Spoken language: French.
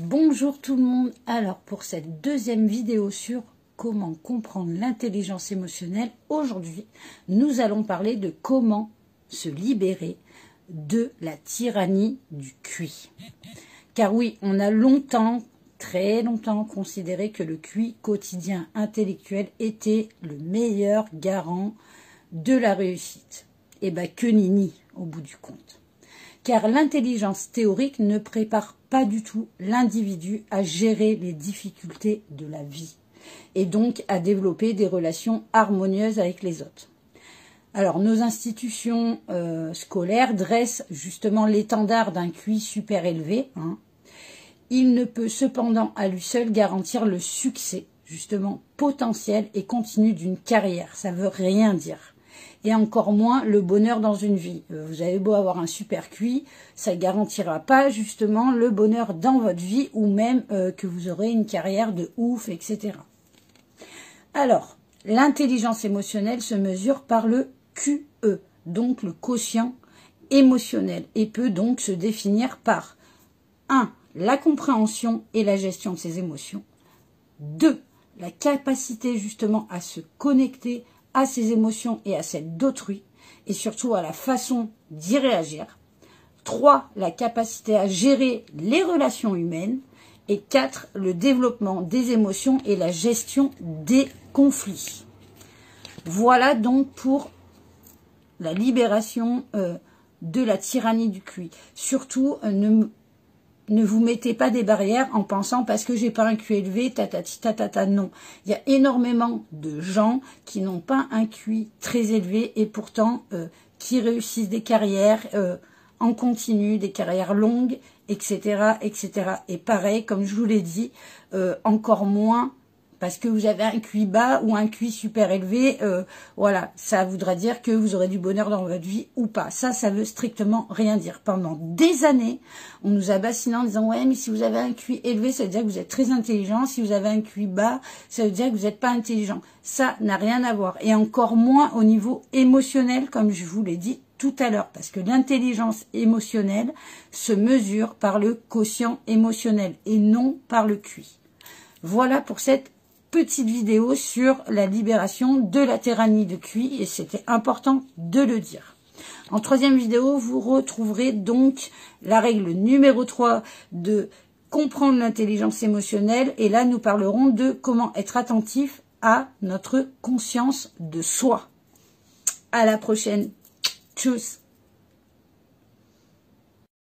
Bonjour tout le monde. Alors pour cette deuxième vidéo sur comment comprendre l'intelligence émotionnelle, aujourd'hui nous allons parler de comment se libérer de la tyrannie du QI. Car oui, on a longtemps, très longtemps considéré que le QI quotidien intellectuel était le meilleur garant de la réussite. Et bien que nenni au bout du compte. Car l'intelligence théorique ne prépare pas du tout l'individu à gérer les difficultés de la vie et donc à développer des relations harmonieuses avec les autres. Alors, nos institutions scolaires dressent justement l'étendard d'un QI super élevé. Il ne peut cependant à lui seul garantir le succès, justement potentiel et continu d'une carrière. Ça veut rien dire. Et encore moins le bonheur dans une vie. Vous avez beau avoir un super QI, ça ne garantira pas justement le bonheur dans votre vie ou même que vous aurez une carrière de ouf, etc. Alors, l'intelligence émotionnelle se mesure par le QE, donc le quotient émotionnel, et peut donc se définir par 1. La compréhension et la gestion de ses émotions. 2. La capacité justement à se connecter à ses émotions et à celles d'autrui, et surtout à la façon d'y réagir. 3. La capacité à gérer les relations humaines. Et 4. Le développement des émotions et la gestion des conflits. Voilà donc pour la libération de la tyrannie du QI. Surtout, ne vous mettez pas des barrières en pensant parce que j'ai pas un QI élevé, tatata, non. Il y a énormément de gens qui n'ont pas un QI très élevé et pourtant qui réussissent des carrières en continu, des carrières longues, etc., etc. Et pareil, comme je vous l'ai dit, encore moins parce que vous avez un QI bas ou un QI super élevé, voilà, ça voudra dire que vous aurez du bonheur dans votre vie ou pas. Ça veut strictement rien dire. Pendant des années, on nous a bassiné en disant « Ouais, mais si vous avez un QI élevé, ça veut dire que vous êtes très intelligent. Si vous avez un QI bas, ça veut dire que vous n'êtes pas intelligent. » Ça n'a rien à voir. Et encore moins au niveau émotionnel, comme je vous l'ai dit tout à l'heure. Parce que l'intelligence émotionnelle se mesure par le quotient émotionnel et non par le QI. Voilà pour cette petite vidéo sur la libération de la tyrannie de QI et c'était important de le dire. En troisième vidéo, vous retrouverez donc la règle numéro 3 de comprendre l'intelligence émotionnelle et là nous parlerons de comment être attentif à notre conscience de soi. À la prochaine. Tchuss.